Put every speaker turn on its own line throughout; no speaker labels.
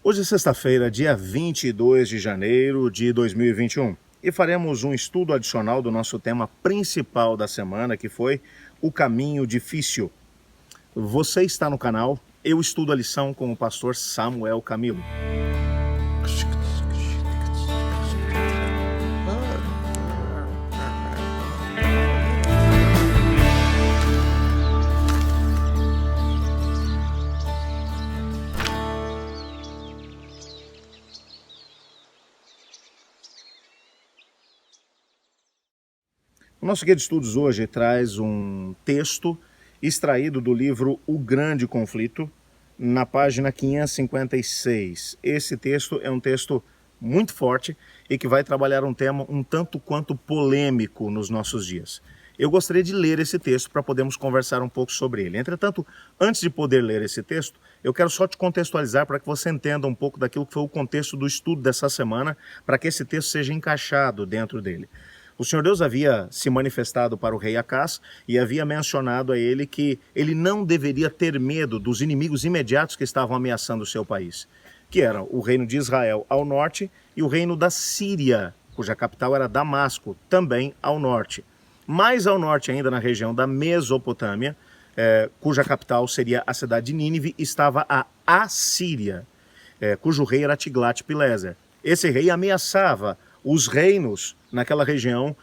Hoje é sexta-feira, dia 22 de janeiro de 2021, e faremos um estudo adicional do nosso tema principal da semana, que foi o caminho difícil. Você está no canal Eu Estudo a Lição com o pastor Samuel Camilo. O nosso guia de estudos hoje traz um texto extraído do livro O Grande Conflito, na página 556. Esse texto é um texto muito forte e que vai trabalhar um tema um tanto quanto polêmico nos nossos dias. Eu gostaria de ler esse texto para podermos conversar um pouco sobre ele. Entretanto, antes de poder ler esse texto, eu quero só te contextualizar para que você entenda um pouco daquilo que foi o contexto do estudo dessa semana, para que esse texto seja encaixado dentro dele. O Senhor Deus havia se manifestado para o rei Acás e havia mencionado a ele que ele não deveria ter medo dos inimigos imediatos que estavam ameaçando o seu país, que eram o reino de Israel ao norte e o reino da Síria, cuja capital era Damasco, também ao norte. Mais ao norte ainda, na região da Mesopotâmia, cuja capital seria a cidade de Nínive, estava a Assíria, cujo rei era Tiglat-Pileser. Esse rei ameaçava os reinos naquela região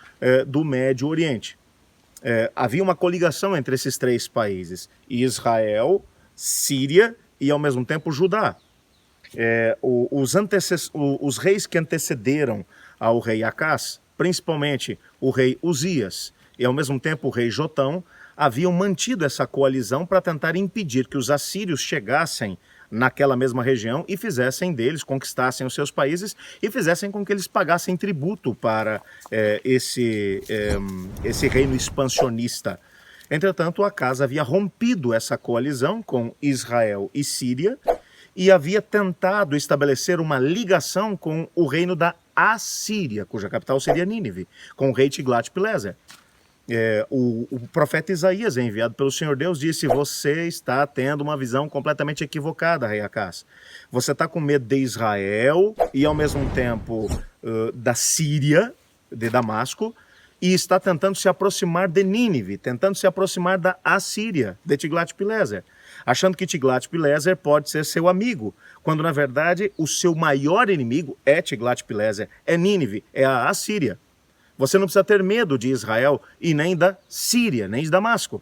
do Médio Oriente. Havia uma coligação entre esses três países, Israel, Síria e ao mesmo tempo Judá. Os reis que antecederam ao rei Acás, principalmente o rei Uzias e ao mesmo tempo o rei Jotão, haviam mantido essa coalizão para tentar impedir que os assírios chegassem naquela mesma região e fizessem deles, conquistassem os seus países e fizessem com que eles pagassem tributo para esse reino expansionista. Entretanto, Acás havia rompido essa coalizão com Israel e Síria e havia tentado estabelecer uma ligação com o reino da Assíria, cuja capital seria Nínive, com o rei Tiglat-Pileser. O profeta Isaías, enviado pelo Senhor Deus, disse: você está tendo uma visão completamente equivocada, rei Acás. Você está com medo de Israel e ao mesmo tempo da Síria, de Damasco, e está tentando se aproximar de Nínive, tentando se aproximar da Assíria, de Tiglat-Pileser, achando que Tiglat-Pileser pode ser seu amigo, quando na verdade o seu maior inimigo é Tiglat-Pileser, é Nínive, é a Assíria. Você não precisa ter medo de Israel e nem da Síria, nem de Damasco.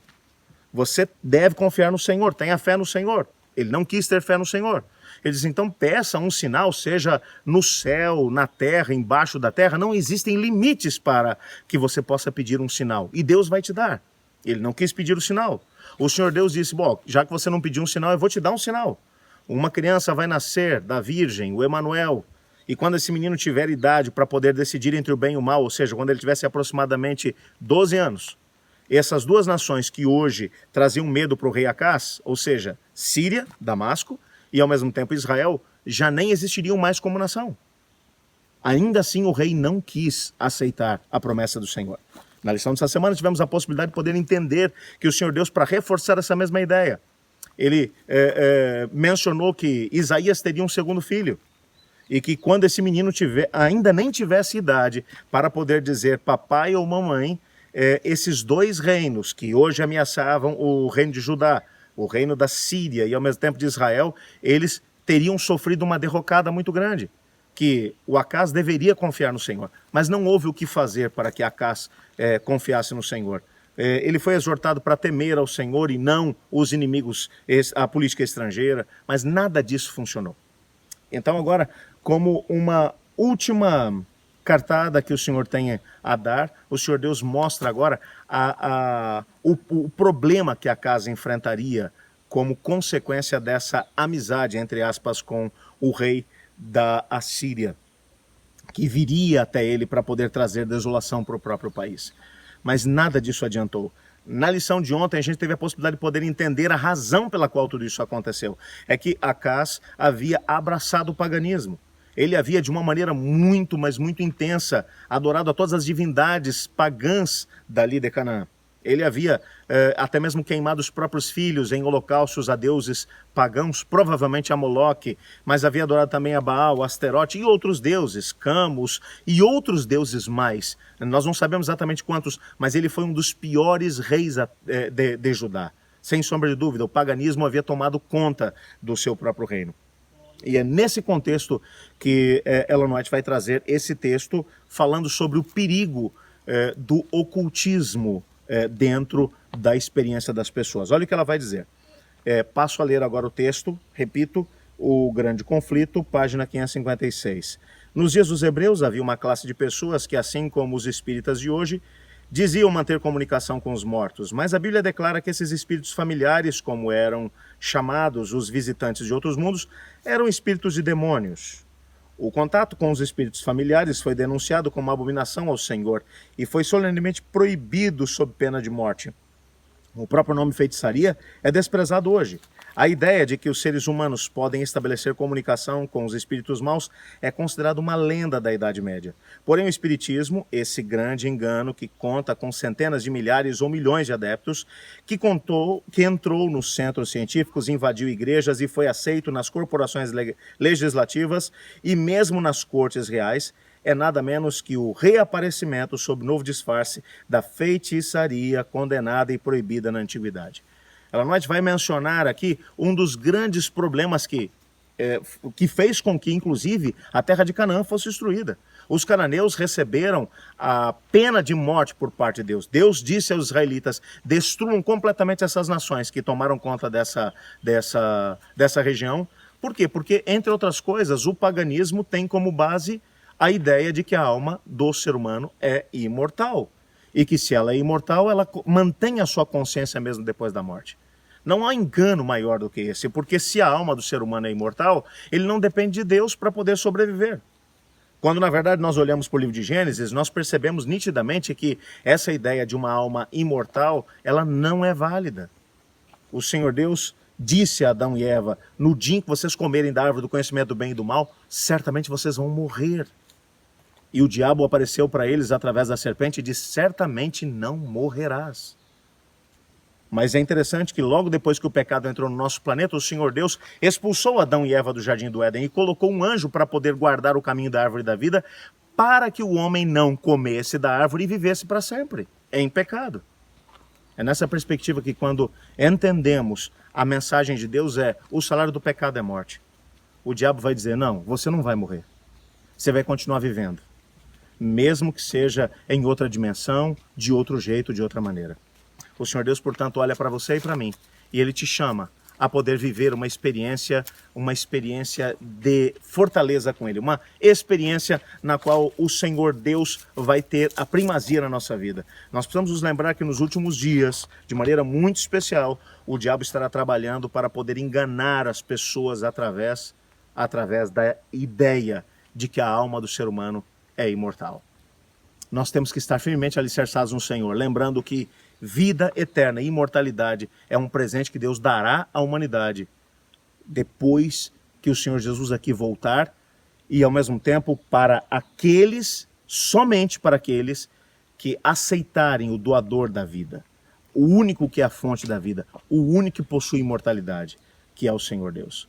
Você deve confiar no Senhor, tenha fé no Senhor. Ele não quis ter fé no Senhor. Ele diz, então peça um sinal, seja no céu, na terra, embaixo da terra. Não existem limites para que você possa pedir um sinal. E Deus vai te dar. Ele não quis pedir o sinal. O Senhor Deus disse, bom, já que você não pediu um sinal, eu vou te dar um sinal. Uma criança vai nascer da Virgem, o Emanuel. E quando esse menino tiver idade para poder decidir entre o bem e o mal, ou seja, quando ele tivesse aproximadamente 12 anos, essas duas nações que hoje traziam medo para o rei Acás, ou seja, Síria, Damasco, e ao mesmo tempo Israel, já nem existiriam mais como nação. Ainda assim o rei não quis aceitar a promessa do Senhor. Na lição dessa semana tivemos a possibilidade de poder entender que o Senhor Deus, para reforçar essa mesma ideia, ele mencionou que Isaías teria um segundo filho, e que quando esse menino ainda nem tivesse idade para poder dizer papai ou mamãe, esses dois reinos que hoje ameaçavam o reino de Judá, o reino da Síria e ao mesmo tempo de Israel, eles teriam sofrido uma derrocada muito grande, que o Acás deveria confiar no Senhor, mas não houve o que fazer para que Acás confiasse no Senhor. Ele foi exortado para temer ao Senhor e não os inimigos, a política estrangeira, mas nada disso funcionou. Então agora, como uma última cartada que o Senhor tem a dar, o Senhor Deus mostra agora o problema que Acás enfrentaria como consequência dessa amizade, entre aspas, com o rei da Assíria, que viria até ele para poder trazer desolação para o próprio país. Mas nada disso adiantou. Na lição de ontem, a gente teve a possibilidade de poder entender a razão pela qual tudo isso aconteceu. É que Acás havia abraçado o paganismo. Ele havia, de uma maneira muito, mas muito intensa, adorado a todas as divindades pagãs dali de Canaã. Ele havia até mesmo queimado os próprios filhos em holocaustos a deuses pagãos, provavelmente a Moloque, mas havia adorado também a Baal, Asterote e outros deuses, Camus e outros deuses mais. Nós não sabemos exatamente quantos, mas ele foi um dos piores reis de Judá. Sem sombra de dúvida, o paganismo havia tomado conta do seu próprio reino. E é nesse contexto que Ellen White vai trazer esse texto falando sobre o perigo do ocultismo dentro da experiência das pessoas. Olha o que ela vai dizer. Passo a ler agora o texto, repito, O Grande Conflito, página 556. Nos dias dos hebreus havia uma classe de pessoas que, assim como os espíritas de hoje, diziam manter comunicação com os mortos, mas a Bíblia declara que esses espíritos familiares, como eram chamados os visitantes de outros mundos, eram espíritos de demônios. O contato com os espíritos familiares foi denunciado como uma abominação ao Senhor e foi solenemente proibido sob pena de morte. O próprio nome feitiçaria é desprezado hoje. A ideia de que os seres humanos podem estabelecer comunicação com os espíritos maus é considerada uma lenda da Idade Média. Porém, o espiritismo, esse grande engano que conta com centenas de milhares ou milhões de adeptos, que entrou nos centros científicos, invadiu igrejas e foi aceito nas corporações legislativas e mesmo nas cortes reais, é nada menos que o reaparecimento sob novo disfarce da feitiçaria condenada e proibida na antiguidade. Ellen White vai mencionar aqui um dos grandes problemas que fez com que, inclusive, a terra de Canaã fosse destruída. Os cananeus receberam a pena de morte por parte de Deus. Deus disse aos israelitas, destruam completamente essas nações que tomaram conta dessa região. Por quê? Porque, entre outras coisas, o paganismo tem como base a ideia de que a alma do ser humano é imortal. E que se ela é imortal, ela mantém a sua consciência mesmo depois da morte. Não há engano maior do que esse, porque se a alma do ser humano é imortal, ele não depende de Deus para poder sobreviver. Quando, na verdade, nós olhamos para o livro de Gênesis, nós percebemos nitidamente que essa ideia de uma alma imortal, ela não é válida. O Senhor Deus disse a Adão e Eva, no dia em que vocês comerem da árvore do conhecimento do bem e do mal, certamente vocês vão morrer. E o diabo apareceu para eles através da serpente e disse, certamente não morrerás. Mas é interessante que logo depois que o pecado entrou no nosso planeta, o Senhor Deus expulsou Adão e Eva do Jardim do Éden e colocou um anjo para poder guardar o caminho da árvore da vida para que o homem não comesse da árvore e vivesse para sempre em pecado. É nessa perspectiva que quando entendemos a mensagem de Deus o salário do pecado é morte. O diabo vai dizer, não, você não vai morrer. Você vai continuar vivendo. Mesmo que seja em outra dimensão, de outro jeito, de outra maneira. O Senhor Deus, portanto, olha para você e para mim, e Ele te chama a poder viver uma experiência de fortaleza com Ele, uma experiência na qual o Senhor Deus vai ter a primazia na nossa vida. Nós precisamos nos lembrar que nos últimos dias, de maneira muito especial, o diabo estará trabalhando para poder enganar as pessoas através da ideia de que a alma do ser humano é imortal. Nós temos que estar firmemente alicerçados no Senhor, lembrando que vida eterna e imortalidade é um presente que Deus dará à humanidade depois que o Senhor Jesus aqui voltar e ao mesmo tempo somente para aqueles que aceitarem o doador da vida, o único que é a fonte da vida, o único que possui imortalidade, que é o Senhor Deus.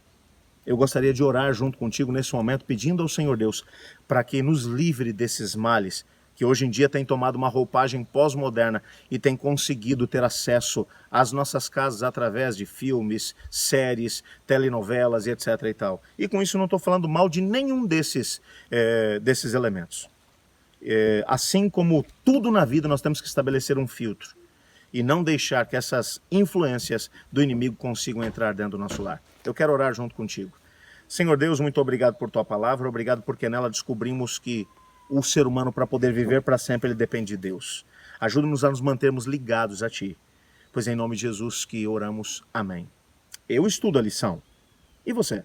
Eu gostaria de orar junto contigo nesse momento, pedindo ao Senhor Deus para que nos livre desses males que hoje em dia tem tomado uma roupagem pós-moderna e tem conseguido ter acesso às nossas casas através de filmes, séries, telenovelas e etc. e tal. E com isso não estou falando mal de nenhum desses elementos. Assim como tudo na vida, nós temos que estabelecer um filtro e não deixar que essas influências do inimigo consigam entrar dentro do nosso lar. Eu quero orar junto contigo. Senhor Deus, muito obrigado por tua palavra, obrigado porque nela descobrimos que o ser humano, para poder viver para sempre, ele depende de Deus. Ajuda-nos a nos mantermos ligados a Ti. Pois é em nome de Jesus que oramos. Amém. Eu estudo a lição. E você?